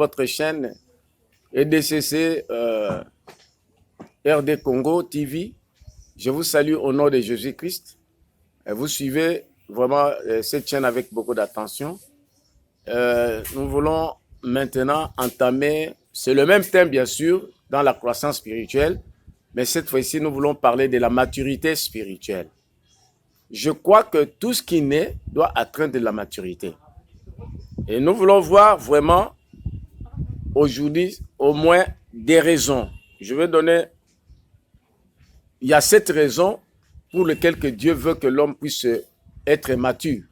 votre chaîne EDCC RD Congo TV. Je vous salue au nom de Jésus-Christ. Vous suivez vraiment cette chaîne avec beaucoup d'attention. Nous voulons maintenant entamer, c'est le même thème bien sûr, dans la croissance spirituelle, mais cette fois-ci, nous voulons parler de la maturité spirituelle. Je crois que tout ce qui naît doit atteindre de la maturité. Et nous voulons voir vraiment aujourd'hui au moins des raisons. Je vais donner, il y a 7 raisons pour lesquelles que Dieu veut que l'homme puisse être mature.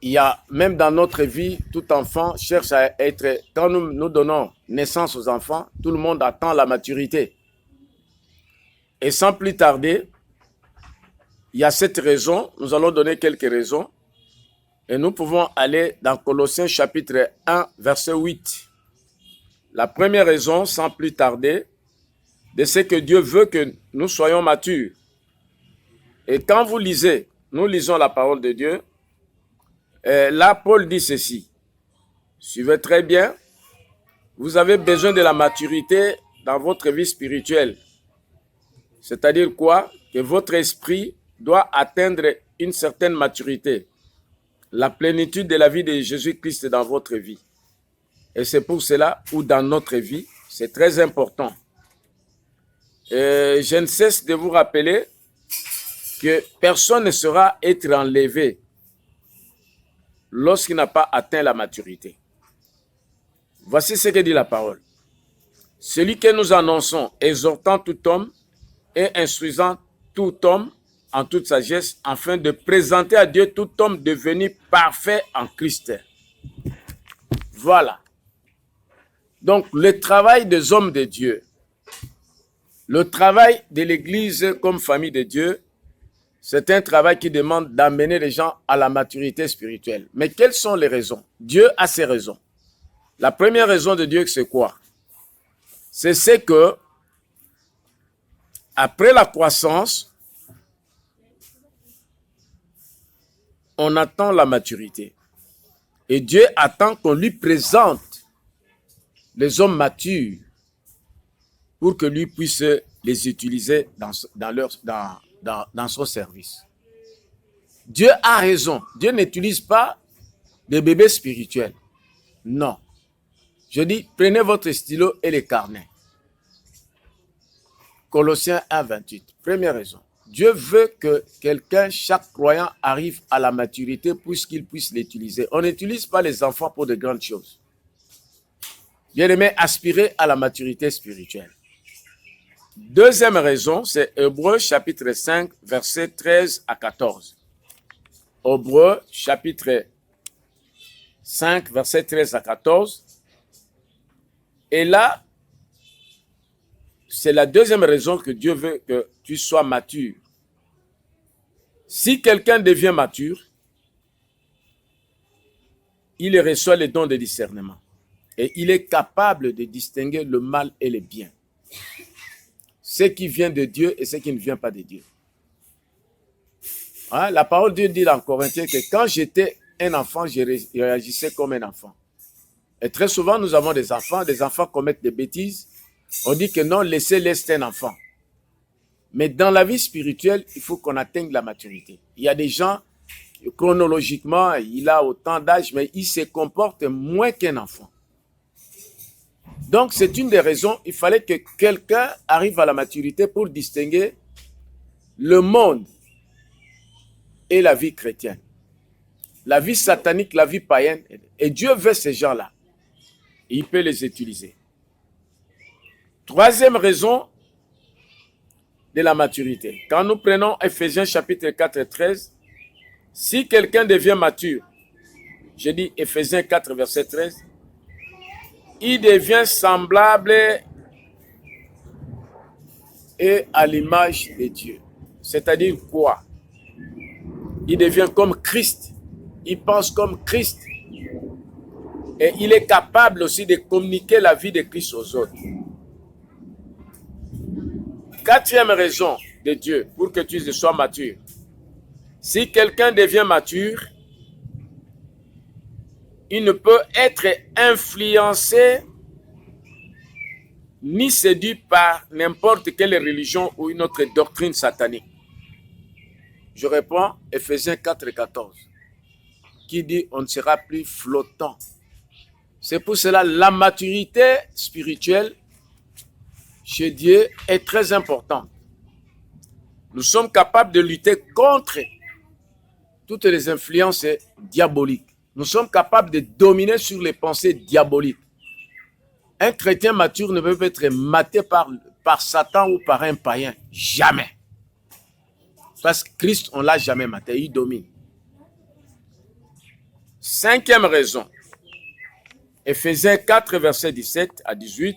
Il y a même dans notre vie, tout enfant cherche à être, quand nous donnons naissance aux enfants, tout le monde attend la maturité. Et sans plus tarder, il y a 7 raisons, nous allons donner quelques raisons. Et nous pouvons aller dans Colossiens chapitre 1, verset 8. La première raison, sans plus tarder, de ce que Dieu veut que nous soyons matures. Et quand vous lisez, nous lisons la parole de Dieu, là, Paul dit ceci. Suivez très bien. Vous avez besoin de la maturité dans votre vie spirituelle. C'est-à-dire quoi? Que votre esprit doit atteindre une certaine maturité. La plénitude de la vie de Jésus-Christ dans votre vie. Et c'est pour cela où dans notre vie, c'est très important. Je ne cesse de vous rappeler que personne ne sera être enlevé lorsqu'il n'a pas atteint la maturité. Voici ce que dit la parole. Celui que nous annonçons, exhortant tout homme et instruisant tout homme en toute sagesse, afin de présenter à Dieu tout homme devenu parfait en Christ. Voilà. Donc, le travail des hommes de Dieu, le travail de l'Église comme famille de Dieu, c'est un travail qui demande d'amener les gens à la maturité spirituelle. Mais quelles sont les raisons? Dieu a ses raisons. La première raison de Dieu, c'est quoi? C'est que, après la croissance, on attend la maturité. Et Dieu attend qu'on lui présente les hommes matures pour que lui puisse les utiliser dans son service. Dieu a raison. Dieu n'utilise pas des bébés spirituels. Non. Je dis, prenez votre stylo et les carnets. Colossiens 1, 28. Première raison. Dieu veut que quelqu'un, chaque croyant, arrive à la maturité pour qu'il puisse l'utiliser. On n'utilise pas les enfants pour de grandes choses. Bien-aimé, aspirer à la maturité spirituelle. Deuxième raison, c'est Hébreux chapitre 5, versets 13 à 14. Hébreux chapitre 5, versets 13 à 14. Et là, c'est la deuxième raison que Dieu veut que tu sois mature. Si quelqu'un devient mature, il reçoit les dons de discernement. Et il est capable de distinguer le mal et le bien. Ce qui vient de Dieu et ce qui ne vient pas de Dieu. Hein? La parole de Dieu dit dans Corinthiens que quand j'étais un enfant, je réagissais comme un enfant. Et très souvent, nous avons des enfants commettent des bêtises. On dit que non, laissez-les, c'est un enfant. Mais dans la vie spirituelle, il faut qu'on atteigne la maturité. Il y a des gens, chronologiquement, il a autant d'âge, mais il se comporte moins qu'un enfant. Donc, c'est une des raisons, il fallait que quelqu'un arrive à la maturité pour distinguer le monde et la vie chrétienne. La vie satanique, la vie païenne. Et Dieu veut ces gens-là. Il peut les utiliser. Troisième raison de la maturité. Quand nous prenons Ephésiens chapitre 4, 13, si quelqu'un devient mature, je dis Ephésiens 4, verset 13, il devient semblable et à l'image de Dieu. C'est-à-dire quoi? Il devient comme Christ. Il pense comme Christ. Et il est capable aussi de communiquer la vie de Christ aux autres. Quatrième raison de Dieu pour que tu sois mature. Si quelqu'un devient mature, il ne peut être influencé ni séduit par n'importe quelle religion ou une autre doctrine satanique. Je réponds Ephésiens 4,14 qui dit on ne sera plus flottant. C'est pour cela la maturité spirituelle chez Dieu est très importante. Nous sommes capables de lutter contre toutes les influences diaboliques. Nous sommes capables de dominer sur les pensées diaboliques. Un chrétien mature ne peut pas être maté par Satan ou par un païen. Jamais. Parce que Christ, on ne l'a jamais maté. Il domine. Cinquième raison. Ephésiens 4, versets 17 à 18.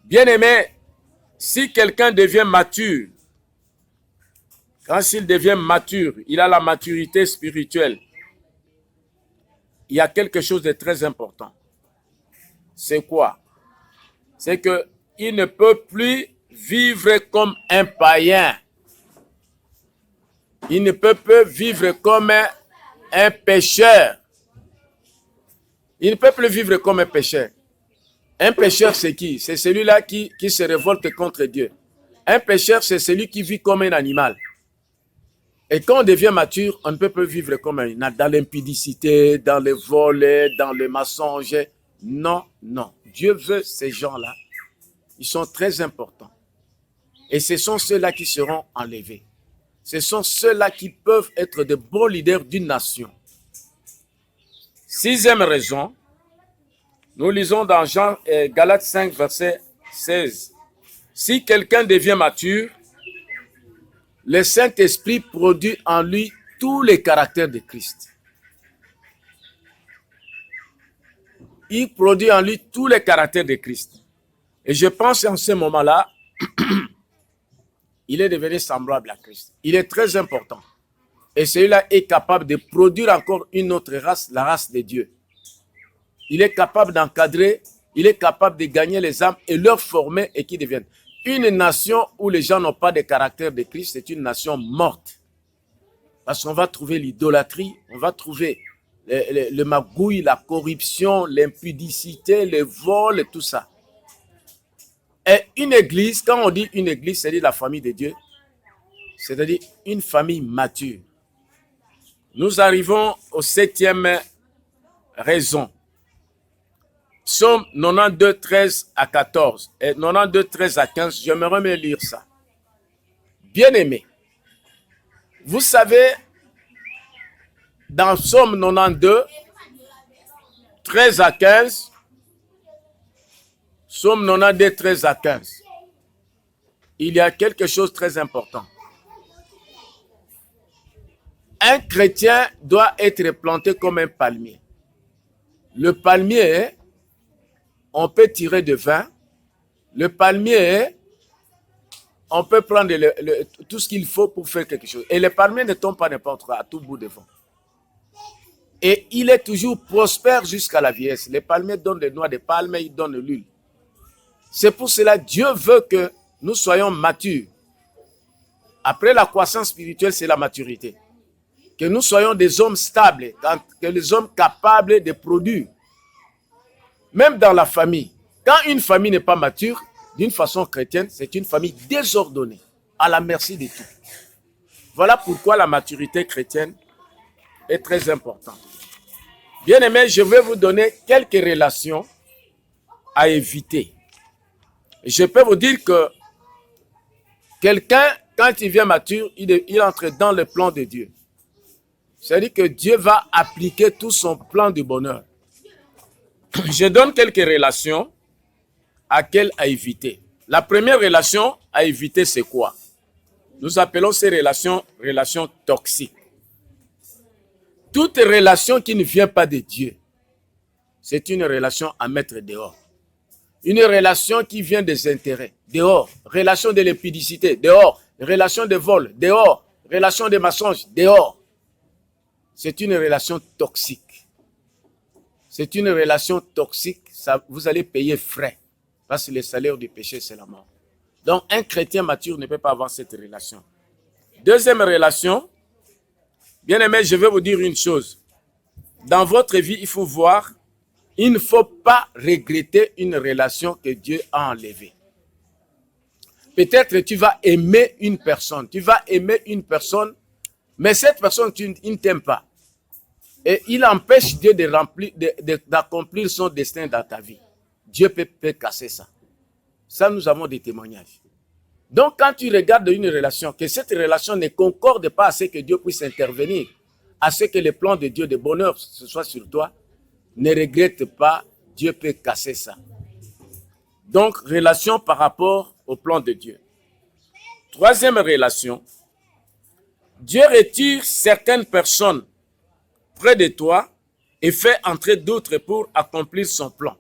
Bien-aimé, si quelqu'un devient mature, quand il devient mature, il a la maturité spirituelle, il y a quelque chose de très important. C'est quoi? C'est qu'il ne peut plus vivre comme un païen. Il ne peut plus vivre comme un pécheur. Il ne peut plus vivre comme un pécheur. Un pécheur, c'est qui? C'est celui-là qui se révolte contre Dieu. Un pécheur, c'est celui qui vit comme un animal. Et quand on devient mature, on ne peut plus vivre comme un animal, dans l'impudicité, dans le vol, dans le mensonge. Non, non. Dieu veut ces gens-là. Ils sont très importants. Et ce sont ceux-là qui seront enlevés. Ce sont ceux-là qui peuvent être de bons leaders d'une nation. Sixième raison, nous lisons dans Galates 5, verset 16. Si quelqu'un devient mature, le Saint-Esprit produit en lui tous les caractères de Christ. Il produit en lui tous les caractères de Christ. Et je pense en ce moment-là, il est devenu semblable à Christ. Il est très important. Et celui-là est capable de produire encore une autre race, la race de Dieu. Il est capable d'encadrer, il est capable de gagner les âmes et leur former et qui deviennent. Une nation où les gens n'ont pas de caractère de Christ, c'est une nation morte. Parce qu'on va trouver l'idolâtrie, on va trouver le magouille, la corruption, l'impudicité, le vol, tout ça. Et une église, quand on dit une église, c'est-à-dire la famille de Dieu, c'est-à-dire une famille mature. Nous arrivons au septième raison. Psaume 92, 13 à 14 et 92, 13 à 15, j'aimerais me lire ça. Bien-aimés, vous savez, dans Psaume 92, 13 à 15, Psaume 92, 13 à 15, il y a quelque chose de très important. Un chrétien doit être planté comme un palmier. Le palmier, on peut tirer de vin. Le palmier, on peut prendre tout ce qu'il faut pour faire quelque chose. Et le palmier ne tombe pas n'importe quoi, à tout bout de vent. Et il est toujours prospère jusqu'à la vieillesse. Les palmiers donnent des noix de palme, ils donnent l'huile. C'est pour cela que Dieu veut que nous soyons matures. Après la croissance spirituelle, c'est la maturité. Que nous soyons des hommes stables, que les hommes capables de produire. Même dans la famille. Quand une famille n'est pas mature, d'une façon chrétienne, c'est une famille désordonnée, à la merci de tout. Voilà pourquoi la maturité chrétienne est très importante. Bien aimé, je vais vous donner quelques relations à éviter. Je peux vous dire que quelqu'un, quand il vient mature, il entre dans le plan de Dieu. C'est-à-dire que Dieu va appliquer tout son plan de bonheur. Je donne quelques relations à éviter. La première relation à éviter, c'est quoi? Nous appelons ces relations toxiques. Toute relation qui ne vient pas de Dieu, c'est une relation à mettre dehors. Une relation qui vient des intérêts, dehors. Relation de l'impudicité, dehors. Relation de vol, dehors. Relation de mensonge, dehors. C'est une relation toxique. C'est une relation toxique, ça, vous allez payer frais. Parce que le salaire du péché, c'est la mort. Donc, un chrétien mature ne peut pas avoir cette relation. Deuxième relation, bien aimé, je vais vous dire une chose. dans votre vie, il faut voir, il ne faut pas regretter une relation que Dieu a enlevée. Peut-être tu vas aimer une personne, mais cette personne, il ne t'aime pas. Et il empêche Dieu d'accomplir son destin dans ta vie. Dieu peut casser ça. Ça, nous avons des témoignages. Donc, quand tu regardes une relation, que cette relation ne concorde pas à ce que Dieu puisse intervenir, à ce que les plans de Dieu de bonheur ce soit sur toi, ne regrette pas, Dieu peut casser ça. Donc, relation par rapport au plan de Dieu. Troisième relation, Dieu retire certaines personnes près de toi et fait entrer d'autres pour accomplir son plan.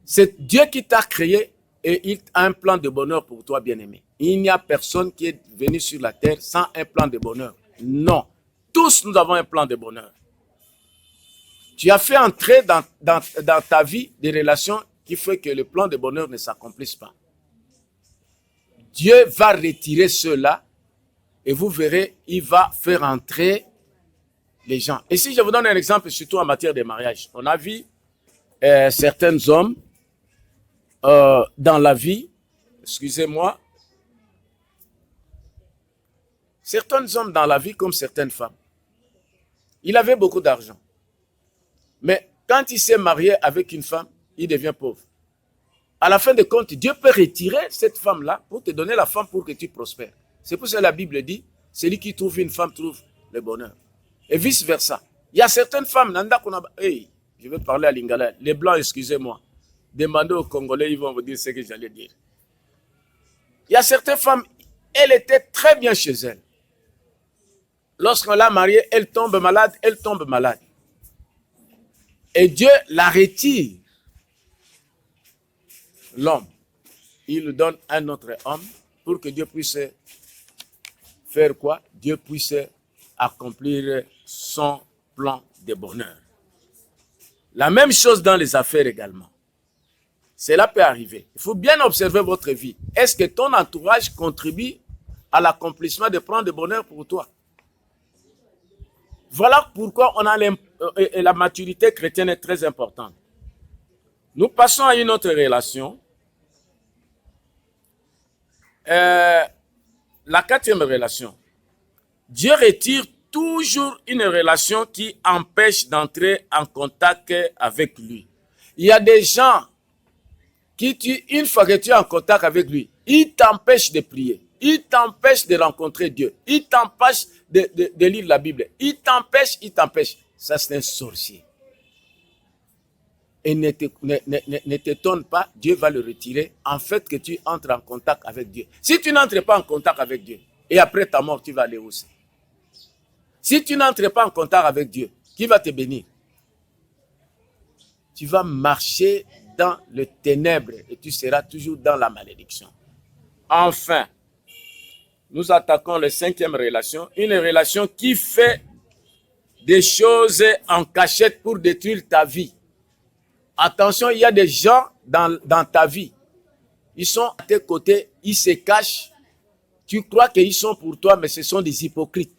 C'est Dieu qui t'a créé et il a un plan de bonheur pour toi, bien-aimé. Il n'y a personne qui est venu sur la terre sans un plan de bonheur. Non. Tous nous avons un plan de bonheur. Tu as fait entrer dans ta vie des relations qui font que le plan de bonheur ne s'accomplisse pas. Dieu va retirer cela et vous verrez, il va faire entrer les gens. Et si je vous donne un exemple, surtout en matière de mariage, on a vu certains hommes dans la vie, excusez-moi, certains hommes dans la vie comme certaines femmes. Il avait beaucoup d'argent. Mais quand il s'est marié avec une femme, il devient pauvre. À la fin de compte, Dieu peut retirer cette femme-là pour te donner la femme pour que tu prospères. C'est pour ça que la Bible dit, celui qui trouve une femme trouve le bonheur. Et vice-versa. Il y a certaines femmes, hey, je vais parler à Lingala, les Blancs, excusez-moi. Demandez aux Congolais, ils vont vous dire ce que j'allais dire. Il y a certaines femmes, elle était très bien chez elle. Lorsqu'on l'a mariée, elle tombe malade. Et Dieu la retire. L'homme, il lui donne un autre homme pour que Dieu puisse faire quoi? Dieu puisse accomplir son plan de bonheur. La même chose dans les affaires également. Cela peut arriver. Il faut bien observer votre vie. Est-ce que ton entourage contribue à l'accomplissement des plans de bonheur pour toi? Voilà pourquoi la maturité chrétienne est très importante. Nous passons à une autre relation. La quatrième relation. Dieu retire toujours une relation qui empêche d'entrer en contact avec lui. Il y a des gens qui, une fois que tu es en contact avec lui, il t'empêche de prier, il t'empêche de rencontrer Dieu, il t'empêche de lire la Bible, il t'empêche. Ça, c'est un sorcier. Et ne t'étonne pas, Dieu va le retirer, en fait que tu entres en contact avec Dieu. Si tu n'entres pas en contact avec Dieu, et après ta mort, tu vas aller où? Si tu n'entres pas en contact avec Dieu, qui va te bénir? Tu vas marcher dans le ténèbre et tu seras toujours dans la malédiction. Enfin, nous attaquons la cinquième relation, une relation qui fait des choses en cachette pour détruire ta vie. Attention, il y a des gens dans ta vie. Ils sont à tes côtés, ils se cachent. Tu crois qu'ils sont pour toi, mais ce sont des hypocrites.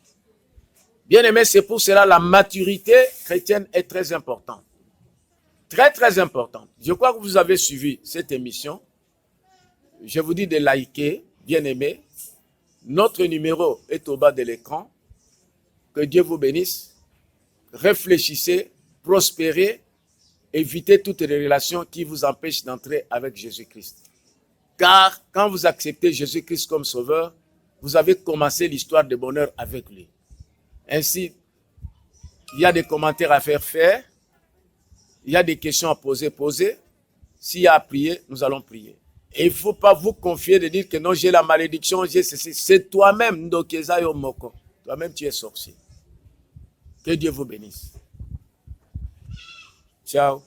Bien aimé, c'est pour cela la maturité chrétienne est très importante. Très, très importante. Je crois que vous avez suivi cette émission. Je vous dis de liker, bien aimé. Notre numéro est au bas de l'écran. Que Dieu vous bénisse. Réfléchissez, prospérez. Évitez toutes les relations qui vous empêchent d'entrer avec Jésus-Christ. Car quand vous acceptez Jésus-Christ comme sauveur, vous avez commencé l'histoire de bonheur avec lui. Ainsi, il y a des commentaires à faire. Il y a des questions à poser. S'il y a à prier, nous allons prier. Et il ne faut pas vous confier de dire que non, j'ai la malédiction, j'ai ceci. C'est toi-même, toi-même, tu es sorcier. Que Dieu vous bénisse. Ciao.